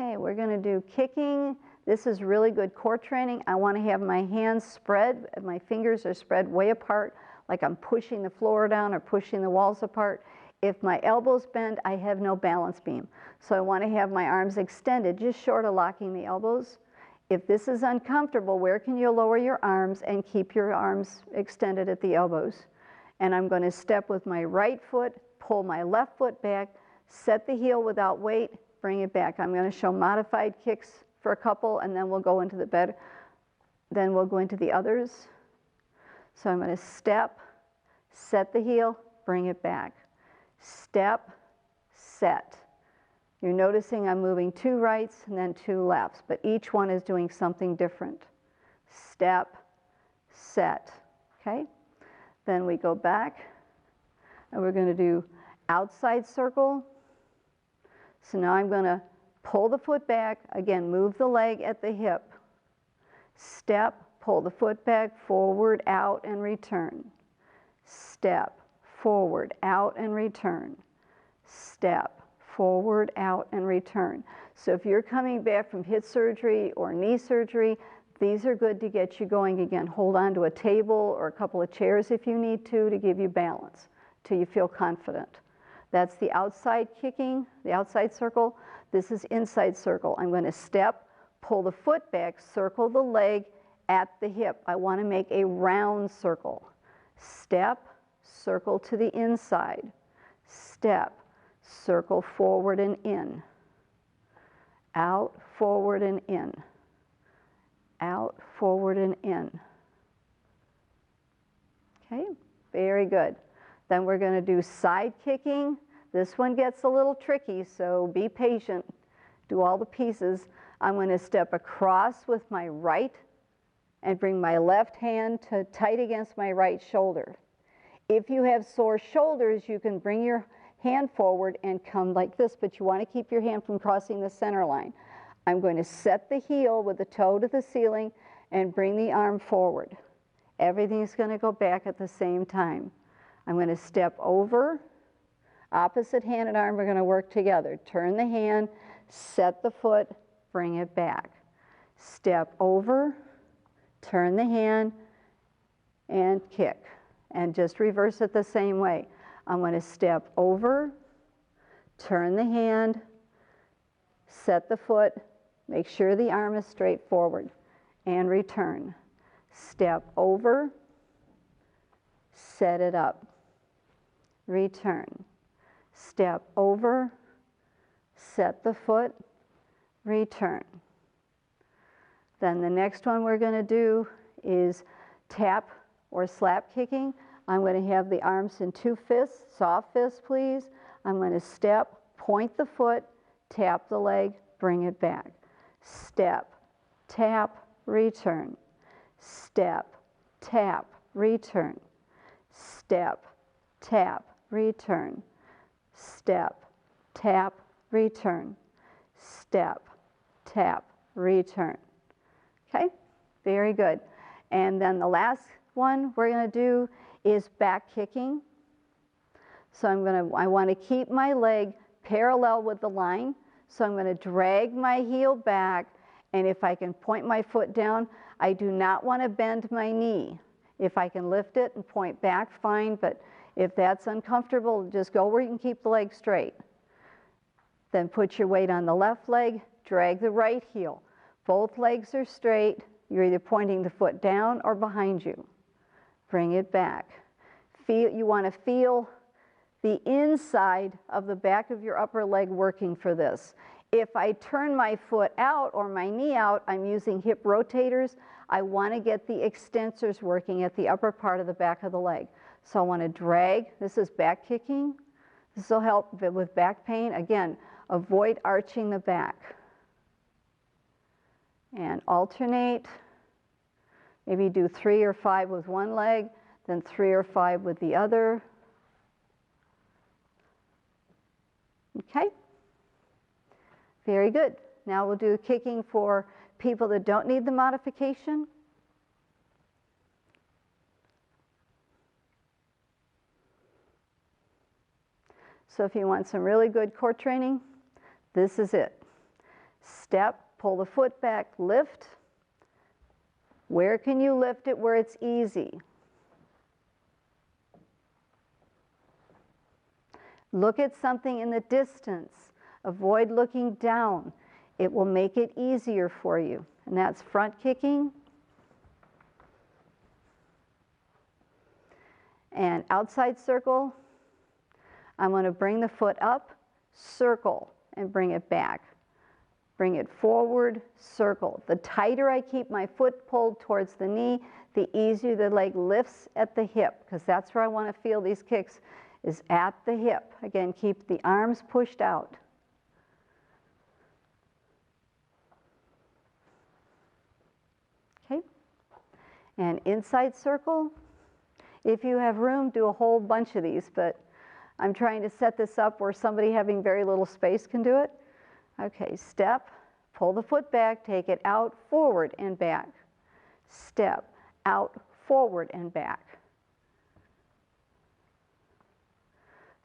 Okay, we're going to do kicking. This is really good core training. I want to have my hands spread, my fingers are spread way apart, like I'm pushing the floor down or pushing the walls apart. If my elbows bend, I have no balance beam. So I want to have my arms extended, just short of locking the elbows. If this is uncomfortable, where can you lower your arms and keep your arms extended at the elbows? And I'm going to step with my right foot, pull my left foot back, set the heel without weight, bring it back. I'm going to show modified kicks for a couple, and then we'll go into the bed. Then we'll go into the others. So I'm going to step, set the heel, bring it back. Step, set. You're noticing I'm moving 2 rights and then 2 lefts, but each one is doing something different. Step, set. Okay? Then we go back, and we're going to do outside circle. So now I'm going to pull the foot back, again, move the leg at the hip. Step, pull the foot back, forward, out, and return. Step, forward, out, and return. Step, forward, out, and return. So if you're coming back from hip surgery or knee surgery, these are good to get you going again. Hold on to a table or a couple of chairs if you need to give you balance till you feel confident. That's the outside kicking, the outside circle. This is inside circle. I'm going to step, pull the foot back, circle the leg at the hip. I want to make a round circle. Step, circle to the inside. Step, circle forward and in. Out, forward and in. Out, forward and in. Okay, very good. Then we're going to do side kicking. This one gets a little tricky, so be patient. Do all the pieces. I'm going to step across with my right and bring my left hand to tight against my right shoulder. If you have sore shoulders, you can bring your hand forward and come like this, but you want to keep your hand from crossing the center line. I'm going to set the heel with the toe to the ceiling and bring the arm forward. Everything's going to go back at the same time. I'm going to step over, opposite hand and arm are going to work together. Turn the hand, set the foot, bring it back. Step over, turn the hand, and kick. And just reverse it the same way. I'm going to step over, turn the hand, set the foot, make sure the arm is straight forward, and return. Step over, set it up. Return. Step over, set the foot, return. Then the next one we're going to do is tap or slap kicking. I'm going to have the arms in 2 fists, soft fists please. I'm going to step, point the foot, tap the leg, bring it back. Step, tap, return. Step, tap, return. Step, tap, return. Step, tap, return. Step, tap, return. Okay, very good. And then the last one we're going to do is back kicking. So I want to keep my leg parallel with the line. So I'm going to drag my heel back, and if I can point my foot down, I do not want to bend my knee. If I can lift it and point back, fine, but if that's uncomfortable, just go where you can keep the leg straight. Then put your weight on the left leg, drag the right heel. Both legs are straight. You're either pointing the foot down or behind you. Bring it back. You want to feel the inside of the back of your upper leg working for this. If I turn my foot out or my knee out, I'm using hip rotators. I want to get the extensors working at the upper part of the back of the leg. So I want to drag. This is back kicking. This will help with back pain. Again, avoid arching the back. And alternate. Maybe do 3 or 5 with one leg, then 3 or 5 with the other. Okay? Very good. Now we'll do kicking for people that don't need the modification. So if you want some really good core training, this is it. Step, pull the foot back, lift. Where can you lift it where it's easy? Look at something in the distance. Avoid looking down. It will make it easier for you. And that's front kicking. And outside circle, I'm going to bring the foot up, circle, and bring it back. Bring it forward, circle. The tighter I keep my foot pulled towards the knee, the easier the leg lifts at the hip, because that's where I want to feel these kicks, is at the hip. Again, keep the arms pushed out. Okay? And inside circle. If you have room, do a whole bunch of these, but I'm trying to set this up where somebody having very little space can do it. Okay, step, pull the foot back, take it out, forward, and back. Step, out, forward, and back.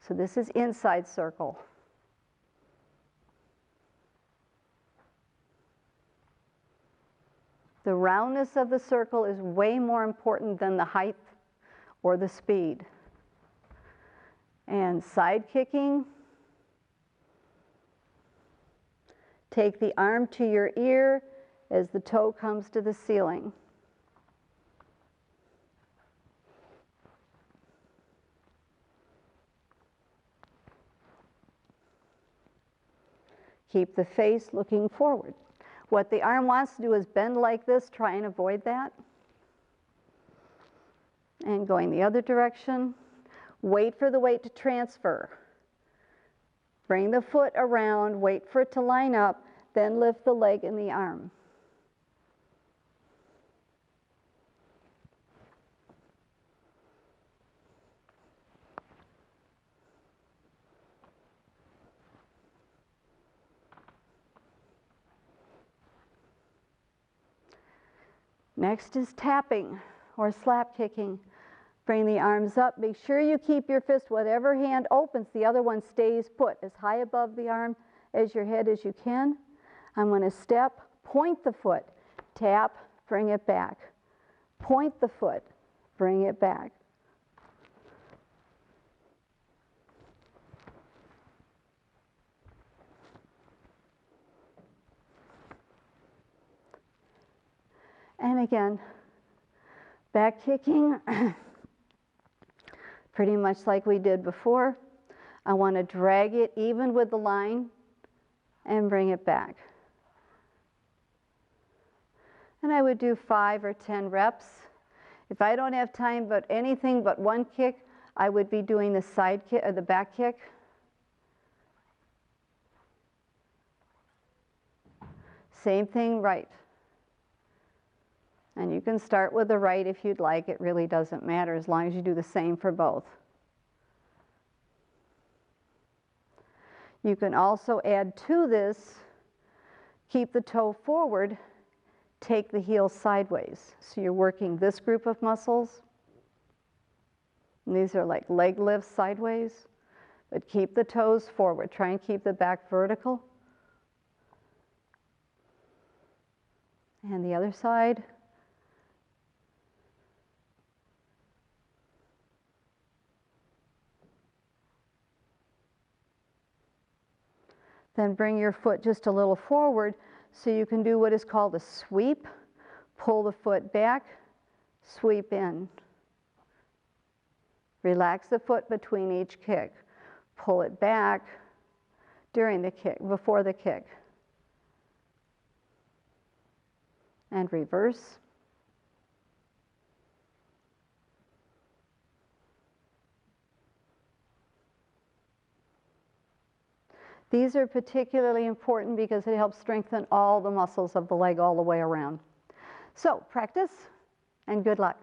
So this is inside circle. The roundness of the circle is way more important than the height or the speed. And side kicking. Take the arm to your ear as the toe comes to the ceiling. Keep the face looking forward. What the arm wants to do is bend like this, try and avoid that. And going the other direction. Wait for the weight to transfer. Bring the foot around, wait for it to line up, then lift the leg and the arm. Next is tapping or slap kicking. Bring the arms up. Make sure you keep your fist, whatever hand opens, the other one stays put as high above the arm as your head as you can. I'm going to step, point the foot, tap, bring it back. Point the foot, bring it back. And again, back kicking. Pretty much like we did before. I want to drag it even with the line and bring it back. And I would do 5 or 10 reps. If I don't have time but anything but one kick, I would be doing the side kick or the back kick. Same thing, right. And you can start with the right if you'd like. It really doesn't matter as long as you do the same for both. You can also add to this, keep the toe forward, take the heel sideways. So you're working this group of muscles. And these are like leg lifts sideways. But keep the toes forward. Try and keep the back vertical. And the other side. Then bring your foot just a little forward so you can do what is called a sweep. Pull the foot back, sweep in. Relax the foot between each kick. Pull it back during the kick, before the kick. And reverse. These are particularly important because it helps strengthen all the muscles of the leg all the way around. So practice and good luck.